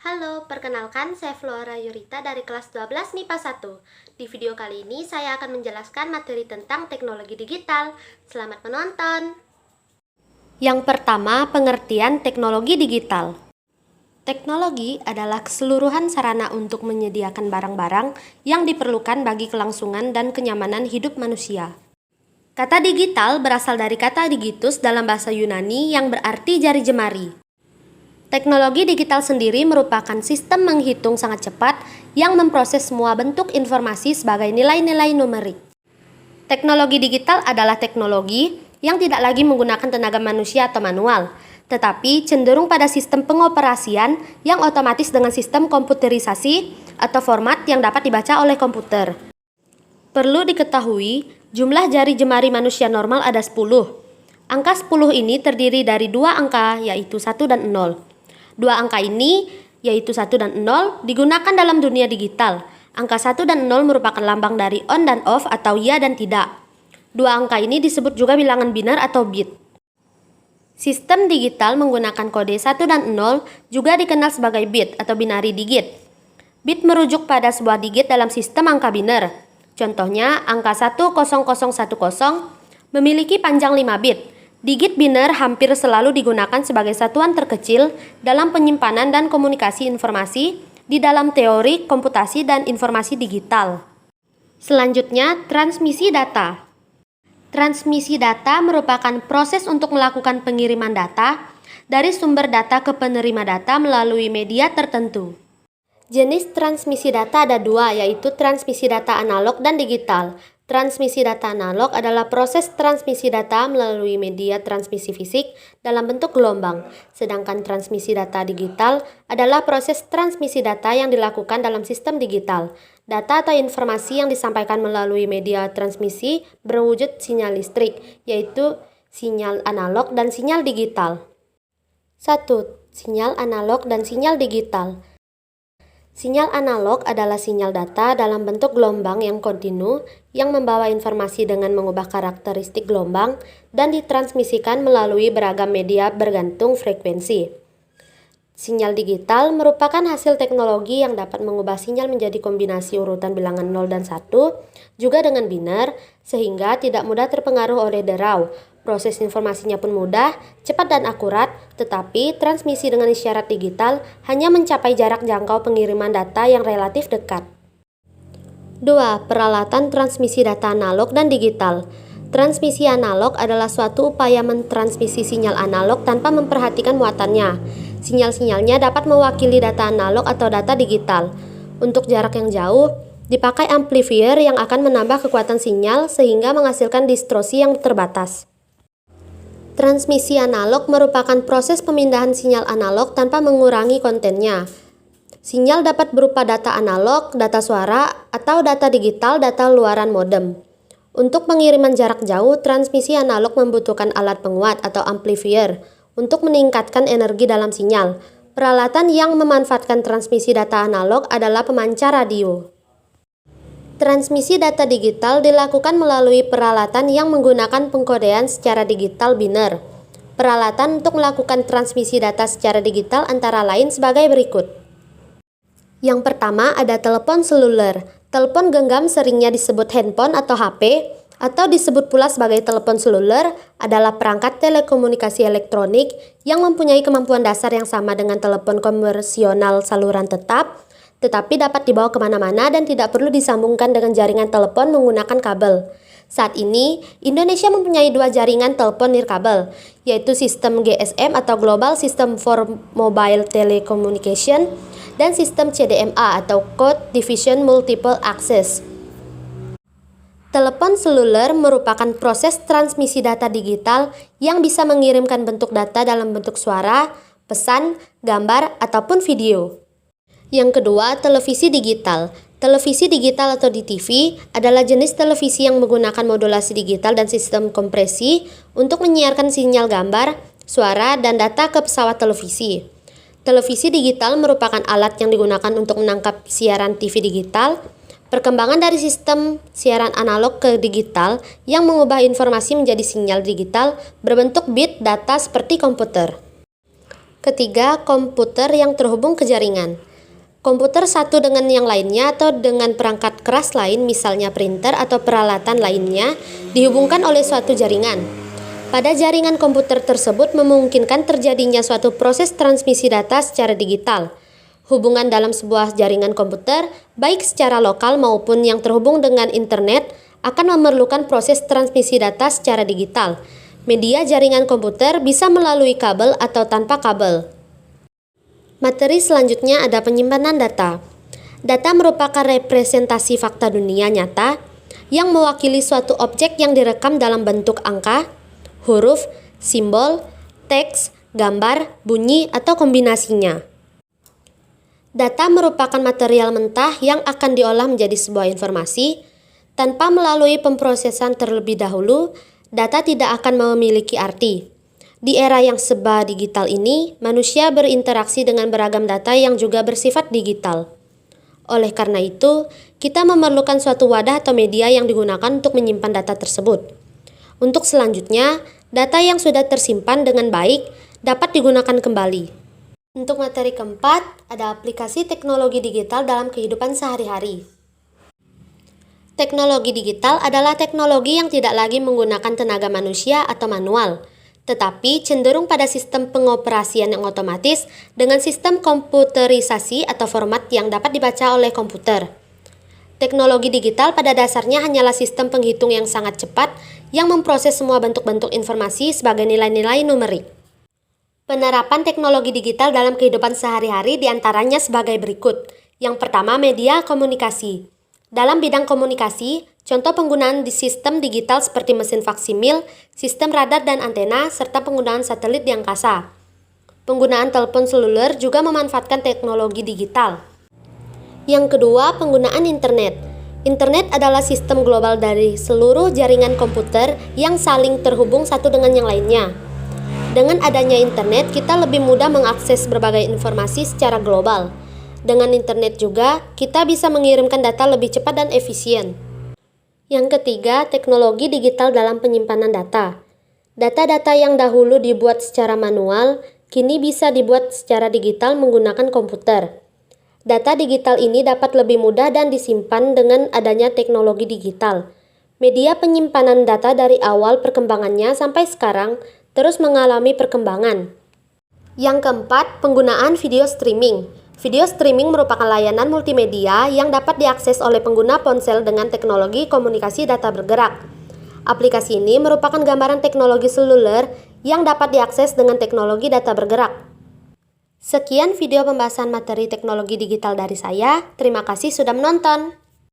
Halo, perkenalkan saya Flora Yurita dari kelas 12 MIPA 1. Di video kali ini saya akan menjelaskan materi tentang teknologi digital. Selamat menonton. Yang pertama, pengertian teknologi digital. Teknologi adalah keseluruhan sarana untuk menyediakan barang-barang yang diperlukan bagi kelangsungan dan kenyamanan hidup manusia. Kata digital berasal dari kata digitus dalam bahasa Yunani yang berarti jari jemari. Teknologi digital sendiri merupakan sistem menghitung sangat cepat yang memproses semua bentuk informasi sebagai nilai-nilai numerik. Teknologi digital adalah teknologi yang tidak lagi menggunakan tenaga manusia atau manual, tetapi cenderung pada sistem pengoperasian yang otomatis dengan sistem komputerisasi atau format yang dapat dibaca oleh komputer. Perlu diketahui, jumlah jari jemari manusia normal ada 10. Angka 10 ini terdiri dari dua angka, yaitu 1 dan 0. Dua angka ini, yaitu 1 dan 0, digunakan dalam dunia digital. Angka 1 dan 0 merupakan lambang dari on dan off atau ya dan tidak. Dua angka ini disebut juga bilangan biner atau bit. Sistem digital menggunakan kode 1 dan 0 juga dikenal sebagai bit atau binary digit. Bit merujuk pada sebuah digit dalam sistem angka biner. Contohnya, angka 10010 memiliki panjang 5 bit. Digit biner hampir selalu digunakan sebagai satuan terkecil dalam penyimpanan dan komunikasi informasi di dalam teori komputasi dan informasi digital. Selanjutnya, transmisi data. Transmisi data merupakan proses untuk melakukan pengiriman data dari sumber data ke penerima data melalui media tertentu. Jenis transmisi data ada dua, yaitu transmisi data analog dan digital. Transmisi data analog adalah proses transmisi data melalui media transmisi fisik dalam bentuk gelombang, sedangkan transmisi data digital adalah proses transmisi data yang dilakukan dalam sistem digital. Data atau informasi yang disampaikan melalui media transmisi berwujud sinyal listrik, yaitu sinyal analog dan sinyal digital. 1. Sinyal analog dan sinyal digital. Sinyal analog adalah sinyal data dalam bentuk gelombang yang kontinu yang membawa informasi dengan mengubah karakteristik gelombang dan ditransmisikan melalui beragam media bergantung frekuensi. Sinyal digital merupakan hasil teknologi yang dapat mengubah sinyal menjadi kombinasi urutan bilangan 0 dan 1, juga dengan biner, sehingga tidak mudah terpengaruh oleh derau. Proses informasinya pun mudah, cepat dan akurat, tetapi transmisi dengan isyarat digital hanya mencapai jarak jangkau pengiriman data yang relatif dekat. 2. Peralatan transmisi data analog dan digital. Transmisi analog adalah suatu upaya mentransmisi sinyal analog tanpa memperhatikan muatannya. Sinyal-sinyalnya dapat mewakili data analog atau data digital. Untuk jarak yang jauh, dipakai amplifier yang akan menambah kekuatan sinyal sehingga menghasilkan distorsi yang terbatas. Transmisi analog merupakan proses pemindahan sinyal analog tanpa mengurangi kontennya. Sinyal dapat berupa data analog, data suara, atau data digital data luaran modem. Untuk pengiriman jarak jauh, transmisi analog membutuhkan alat penguat atau amplifier untuk meningkatkan energi dalam sinyal. Peralatan yang memanfaatkan transmisi data analog adalah pemancar radio. Transmisi data digital dilakukan melalui peralatan yang menggunakan pengkodean secara digital biner. Peralatan untuk melakukan transmisi data secara digital antara lain sebagai berikut. Yang pertama ada telepon seluler. Telepon genggam seringnya disebut handphone atau HP, atau disebut pula sebagai telepon seluler adalah perangkat telekomunikasi elektronik yang mempunyai kemampuan dasar yang sama dengan telepon konvensional saluran tetap, tetapi dapat dibawa kemana-mana dan tidak perlu disambungkan dengan jaringan telepon menggunakan kabel. Saat ini, Indonesia mempunyai dua jaringan telepon nirkabel, yaitu sistem GSM atau Global System for Mobile Telecommunication dan sistem CDMA atau Code Division Multiple Access. Telepon seluler merupakan proses transmisi data digital yang bisa mengirimkan bentuk data dalam bentuk suara, pesan, gambar, ataupun video. Yang kedua, televisi digital. Televisi digital atau DTV adalah jenis televisi yang menggunakan modulasi digital dan sistem kompresi untuk menyiarkan sinyal gambar, suara, dan data ke pesawat televisi. Televisi digital merupakan alat yang digunakan untuk menangkap siaran TV digital. Perkembangan dari sistem siaran analog ke digital yang mengubah informasi menjadi sinyal digital berbentuk bit data seperti komputer. Ketiga, komputer yang terhubung ke jaringan. Komputer satu dengan yang lainnya atau dengan perangkat keras lain, misalnya printer atau peralatan lainnya, dihubungkan oleh suatu jaringan. Pada jaringan komputer tersebut memungkinkan terjadinya suatu proses transmisi data secara digital. Hubungan dalam sebuah jaringan komputer, baik secara lokal maupun yang terhubung dengan internet, akan memerlukan proses transmisi data secara digital. Media jaringan komputer bisa melalui kabel atau tanpa kabel. Materi selanjutnya ada penyimpanan data. Data merupakan representasi fakta dunia nyata yang mewakili suatu objek yang direkam dalam bentuk angka, huruf, simbol, teks, gambar, bunyi, atau kombinasinya. Data merupakan material mentah yang akan diolah menjadi sebuah informasi. Tanpa melalui pemrosesan terlebih dahulu, data tidak akan memiliki arti. Di era yang serba digital ini, manusia berinteraksi dengan beragam data yang juga bersifat digital. Oleh karena itu, kita memerlukan suatu wadah atau media yang digunakan untuk menyimpan data tersebut. Untuk selanjutnya, data yang sudah tersimpan dengan baik dapat digunakan kembali. Untuk materi keempat, ada aplikasi teknologi digital dalam kehidupan sehari-hari. Teknologi digital adalah teknologi yang tidak lagi menggunakan tenaga manusia atau manual, tetapi cenderung pada sistem pengoperasian yang otomatis dengan sistem komputerisasi atau format yang dapat dibaca oleh komputer. Teknologi digital pada dasarnya hanyalah sistem penghitung yang sangat cepat yang memproses semua bentuk-bentuk informasi sebagai nilai-nilai numerik. Penerapan teknologi digital dalam kehidupan sehari-hari diantaranya sebagai berikut. Yang pertama, media komunikasi. Dalam bidang komunikasi, contoh penggunaan di sistem digital seperti mesin faksimil, sistem radar dan antena, serta penggunaan satelit di angkasa. Penggunaan telepon seluler juga memanfaatkan teknologi digital. Yang kedua, penggunaan internet. Internet adalah sistem global dari seluruh jaringan komputer yang saling terhubung satu dengan yang lainnya. Dengan adanya internet, kita lebih mudah mengakses berbagai informasi secara global. Dengan internet juga, kita bisa mengirimkan data lebih cepat dan efisien. Yang ketiga, teknologi digital dalam penyimpanan data. Data-data yang dahulu dibuat secara manual, kini bisa dibuat secara digital menggunakan komputer. Data digital ini dapat lebih mudah dan disimpan dengan adanya teknologi digital. Media penyimpanan data dari awal perkembangannya sampai sekarang terus mengalami perkembangan. Yang keempat, penggunaan video streaming. Video streaming merupakan layanan multimedia yang dapat diakses oleh pengguna ponsel dengan teknologi komunikasi data bergerak. Aplikasi ini merupakan gambaran teknologi seluler yang dapat diakses dengan teknologi data bergerak. Sekian video pembahasan materi teknologi digital dari saya. Terima kasih sudah menonton.